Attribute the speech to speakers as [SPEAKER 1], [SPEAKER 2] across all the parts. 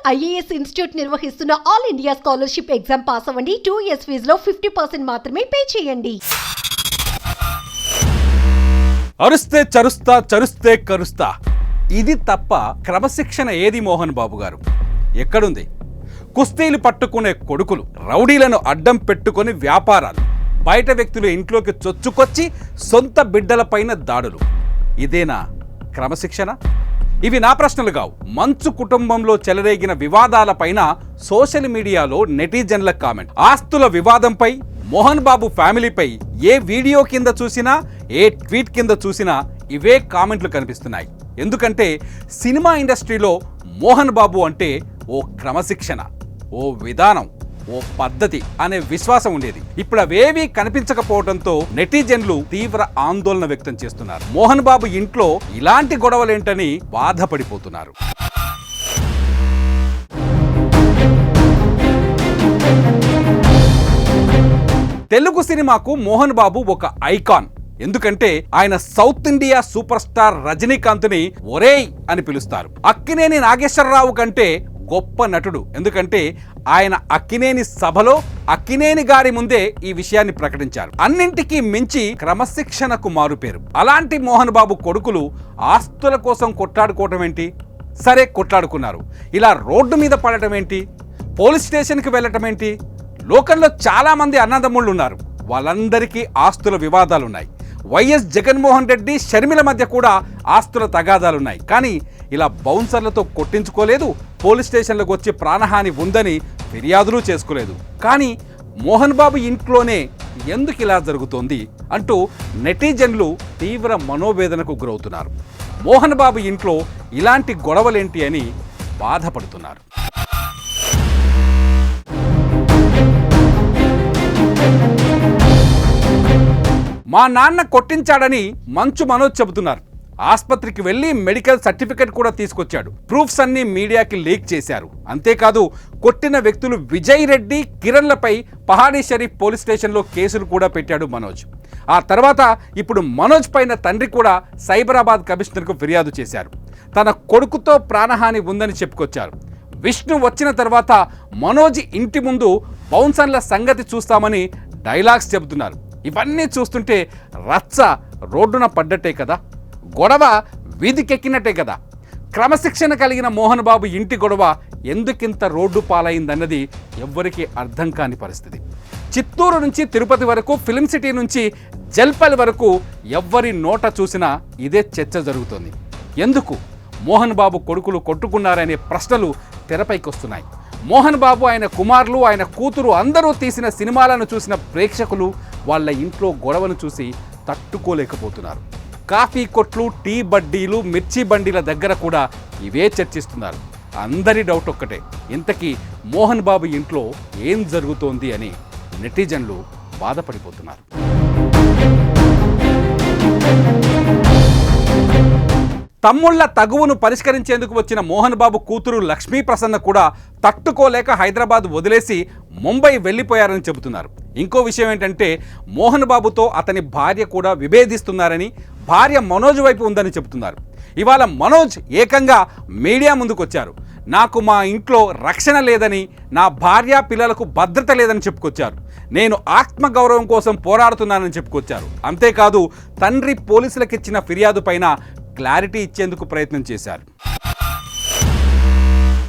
[SPEAKER 1] IAS institute నిర్వహిస్తున్న all India scholarship exam pass అవ్వండి. 2 years ఫీజులో 50% మాత్రమే పే చేయండి.
[SPEAKER 2] అరుస్తే చరుస్తా, చరుస్తే కరుస్తా, ఇది తప్ప క్రమశిక్షణ ఏది మోహన్ బాబు గారు? ఎక్కడుంది? కుస్తీలు పట్టుకునే కొడుకులు, రౌడీలను అడ్డం పెట్టుకొని వ్యాపారాలు, బయట వ్యక్తులు ఇంట్లోకి చొచ్చుకొచ్చి సొంత బిడ్డలపైన దాడులు, ఇదేనా క్రమశిక్షణ? ఇవి నా ప్రశ్నలు కావు. మంచు కుటుంబంలో చెలరేగిన వివాదాలపైన సోషల్ మీడియాలో నెటిజన్ల కామెంట్. ఆస్తుల వివాదంపై, మోహన్ బాబు ఫ్యామిలీపై ఏ వీడియో కింద చూసినా, ఏ ట్వీట్ కింద చూసినా ఇవే కామెంట్లు కనిపిస్తున్నాయి. ఎందుకంటే సినిమా ఇండస్ట్రీలో మోహన్ బాబు అంటే ఓ క్రమశిక్షణ, ఓ విధానం, ఓ పద్ధతి అనే విశ్వాసం ఉండేది. ఇప్పుడు అవేవీ కనిపించకపోవడంతో నెటిజన్లు తీవ్ర ఆందోళన వ్యక్తం చేస్తున్నారు. మోహన్ బాబు ఇంట్లో ఇలాంటి గొడవలేంటని బాధపడిపోతున్నారు. తెలుగు సినిమాకు మోహన్ బాబు ఒక ఐకాన్. ఎందుకంటే ఆయన సౌత్ ఇండియా సూపర్ స్టార్ రజనీకాంత్ని ఒరేయ్ అని పిలుస్తారు. అక్కినేని నాగేశ్వరరావు కంటే గొప్ప నటుడు. ఎందుకంటే ఆయన అక్కినేని సభలో అక్కినేని గారి ముందే ఈ విషయాన్ని ప్రకటించారు. అన్నింటికీ మించి క్రమశిక్షణకు మారుపేరు. అలాంటి మోహన్ బాబు కొడుకులు ఆస్తుల కోసం కొట్లాడుకోవటం ఏంటి? సరే కొట్లాడుకున్నారు, ఇలా రోడ్డు మీద పడటం ఏంటి? పోలీస్ స్టేషన్కి వెళ్ళటం ఏంటి? లోకంలో చాలా మంది అన్నదమ్ముళ్ళు ఉన్నారు, వాళ్ళందరికీ ఆస్తుల వివాదాలున్నాయి. వైఎస్ జగన్మోహన్ రెడ్డి, షర్మిల మధ్య కూడా ఆస్తుల తగాదాలున్నాయి. కానీ ఇలా బౌన్సర్లతో కొట్టించుకోలేదు, పోలీస్ స్టేషన్లకు వచ్చి ప్రాణహాని ఉందని ఫిర్యాదులు చేసుకోలేదు. కానీ మోహన్ బాబు ఇంట్లోనే ఎందుకు ఇలా జరుగుతోంది అంటూ నెటిజన్లు తీవ్ర మనోవేదనకు గురవుతున్నారు. మోహన్ బాబు ఇంట్లో ఇలాంటి గొడవలేంటి అని బాధపడుతున్నారు. మా నాన్న కొట్టించాడని మంచు మనోజ్ చెబుతున్నారు. ఆస్పత్రికి వెళ్ళి మెడికల్ సర్టిఫికెట్ కూడా తీసుకొచ్చాడు. ప్రూఫ్స్ అన్ని మీడియాకి లీక్ చేశారు. అంతేకాదు కొట్టిన వ్యక్తులు విజయ్ రెడ్డి, కిరణ్లపై పహాడీ షరీఫ్ పోలీస్ స్టేషన్లో కేసులు కూడా పెట్టాడు మనోజ్. ఆ తర్వాత ఇప్పుడు మనోజ్ పైన తండ్రి కూడా సైబరాబాద్ కమిషనర్కు ఫిర్యాదు చేశారు. తన కొడుకుతో ప్రాణహాని ఉందని చెప్పుకొచ్చారు. విష్ణు వచ్చిన తర్వాత మనోజ్ ఇంటి ముందు బౌన్సర్ల సంగతి చూస్తామని డైలాగ్స్ చెబుతున్నారు. ఇవన్నీ చూస్తుంటే రచ్చ రోడ్డున పడ్డట్టే కదా, గొడవ వీధికెక్కినట్టే కదా. క్రమశిక్షణ కలిగిన మోహన్ బాబు ఇంటి గొడవ ఎందుకింత రోడ్డు పాలైందన్నది ఎవ్వరికీ అర్థం కాని పరిస్థితి. చిత్తూరు నుంచి తిరుపతి వరకు, ఫిల్మ్ సిటీ నుంచి జల్పల్ వరకు ఎవ్వరి నోట చూసినా ఇదే చర్చ జరుగుతోంది. ఎందుకు మోహన్ బాబు కొడుకులు కొట్టుకున్నారనే ప్రశ్నలు తెరపైకి వస్తున్నాయి. మోహన్ బాబు, ఆయన కుమారులు, ఆయన కూతురు అందరూ తీసిన సినిమాలను చూసిన ప్రేక్షకులు వాళ్ళ ఇంట్లో గొడవను చూసి తట్టుకోలేకపోతున్నారు. కాఫీ కొట్లు, టీ బడ్డీలు, మిర్చి బండీల దగ్గర కూడా ఇవే చర్చిస్తున్నారు. అందరి డౌట్ ఒక్కటే, ఇంతకీ మోహన్ బాబు ఇంట్లో ఏం జరుగుతోంది అని నెటిజన్లు బాధపడిపోతున్నారు. తమ్ముళ్ల తగువును పరిష్కరించేందుకు వచ్చిన మోహన్ బాబు కూతురు లక్ష్మీ ప్రసన్న కూడా తట్టుకోలేక హైదరాబాద్ వదిలేసి ముంబై వెళ్ళిపోయారని చెబుతున్నారు. ఇంకో విషయం ఏంటంటే మోహన్ బాబుతో అతని భార్య కూడా విభేదిస్తున్నారని, భార్య మనోజ్ వైపు ఉందని చెబుతున్నారు. ఇవాళ మనోజ్ ఏకంగా మీడియా ముందుకు వచ్చారు. నాకు మా ఇంట్లో రక్షణ లేదని, నా భార్య పిల్లలకు భద్రత లేదని చెప్పుకొచ్చారు. నేను ఆత్మగౌరవం కోసం పోరాడుతున్నానని చెప్పుకొచ్చారు. అంతేకాదు తండ్రి పోలీసులకు ఇచ్చిన ఫిర్యాదు పైన క్లారిటీ ఇచ్చేందుకు ప్రయత్నం చేశారు.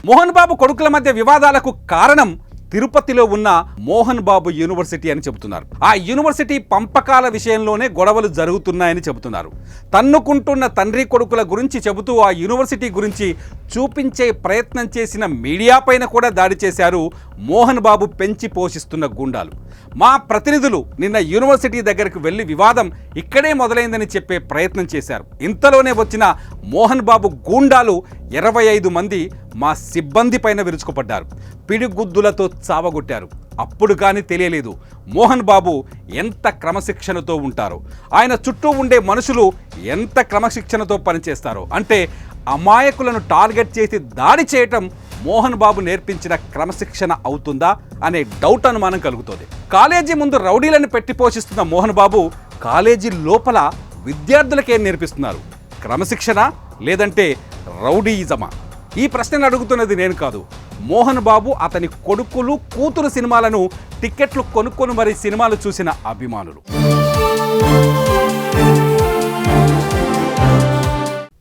[SPEAKER 2] మోహన్ బాబు కొడుకుల మధ్య వివాదాలకు కారణం తిరుపతిలో ఉన్న మోహన్ బాబు యూనివర్సిటీ అని చెబుతున్నారు. ఆ యూనివర్సిటీ పంపకాల విషయంలోనే గొడవలు జరుగుతున్నాయని చెబుతున్నారు. తన్నుకుంటున్న తండ్రి కొడుకుల గురించి చెబుతూ ఆ యూనివర్సిటీ గురించి చూపించే ప్రయత్నం చేసిన మీడియా పైన కూడా దాడి చేశారు మోహన్ బాబు పెంచి పోషిస్తున్న గూండాలు. మా ప్రతినిధులు నిన్న యూనివర్సిటీ దగ్గరకు వెళ్ళి వివాదం ఇక్కడే మొదలైందని చెప్పే ప్రయత్నం చేశారు. ఇంతలోనే వచ్చిన మోహన్ బాబు గూండాలు 25 మంది మా సిబ్బంది పైన విరుచుకుపడ్డారు. పిడిగుద్దులతో చావగొట్టారు. అప్పుడు కానీ తెలియలేదు మోహన్ బాబు ఎంత క్రమశిక్షణతో ఉంటారో, ఆయన చుట్టూ ఉండే మనుషులు ఎంత క్రమశిక్షణతో పనిచేస్తారో. అంటే అమాయకులను టార్గెట్ చేసి దాడి చేయటం మోహన్ బాబు నేర్పించిన క్రమశిక్షణ అవుతుందా అనే డౌట్ అనుమానం కలుగుతుంది. కాలేజీ ముందు రౌడీలను పెట్టి పోషిస్తున్న మోహన్ బాబు కాలేజీ లోపల విద్యార్థులకేం నేర్పిస్తున్నారు? క్రమశిక్షణ లేదంటే రౌడీయిజమా? ఈ ప్రశ్నను అడుగుతున్నది నేను కాదు, మోహన్ బాబు అతని కొడుకులు కూతురు సినిమాలను టిక్కెట్లు కొనుక్కొని మరీ సినిమాలు చూసిన అభిమానులు.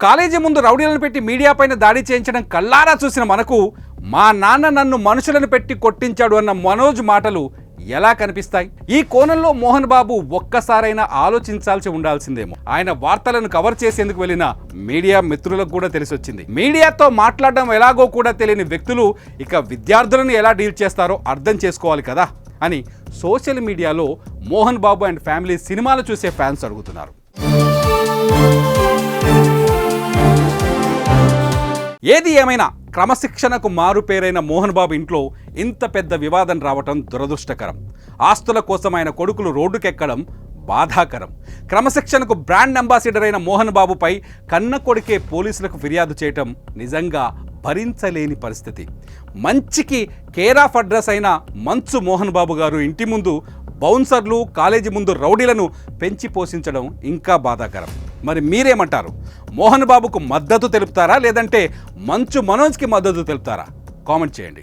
[SPEAKER 2] కాలేజీ ముందు రౌడీలను పెట్టి మీడియా పైన దాడి చేయించడం కళ్ళారా చూసిన మనకు మా నాన్న నన్ను మనుషులను పెట్టి కొట్టించాడు అన్న మనోజ్ మాటలు ఎలా కనిపిస్తాయి? ఈ కోణంలో మోహన్ బాబు ఒక్కసారైనా ఆలోచించాల్సి ఉండాల్సిందేమో. ఆయన వార్తలను కవర్ చేసేందుకు వెళ్ళిన మీడియా మిత్రులకు కూడా తెలిసొచ్చింది. మీడియాతో మాట్లాడడం ఎలాగో కూడా తెలియని వ్యక్తులు ఇక విద్యార్థులను ఎలా డీల్ చేస్తారో అర్థం చేసుకోవాలి కదా అని సోషల్ మీడియాలో మోహన్ బాబు అండ్ ఫ్యామిలీ సినిమాలు చూసే ఫ్యాన్స్ అడుగుతున్నారు. ఏది ఏమైనా క్రమశిక్షణకు మారు పేరైన మోహన్ బాబు ఇంట్లో ఇంత పెద్ద వివాదం రావటం దురదృష్టకరం. ఆస్తుల కోసం ఆయన కొడుకులు రోడ్డుకెక్కడం బాధాకరం. క్రమశిక్షణకు బ్రాండ్ అంబాసిడర్ అయిన మోహన్ బాబుపై కన్న కొడుకే పోలీసులకు ఫిర్యాదు చేయటం నిజంగా భరించలేని పరిస్థితి. మంచికి కేర్ ఆఫ్ అడ్రస్ అయిన మంచు మోహన్ బాబు గారు ఇంటి ముందు బౌన్సర్లు, కాలేజీ ముందు రౌడీలను పెంచి పోషించడం ఇంకా బాధాకరం. మరి మీరేమంటారు? మోహన్ బాబుకు మద్దతు తెలుపుతారా లేదంటే మంచు మనోజ్కి మద్దతు తెలుపుతారా? కామెంట్ చేయండి.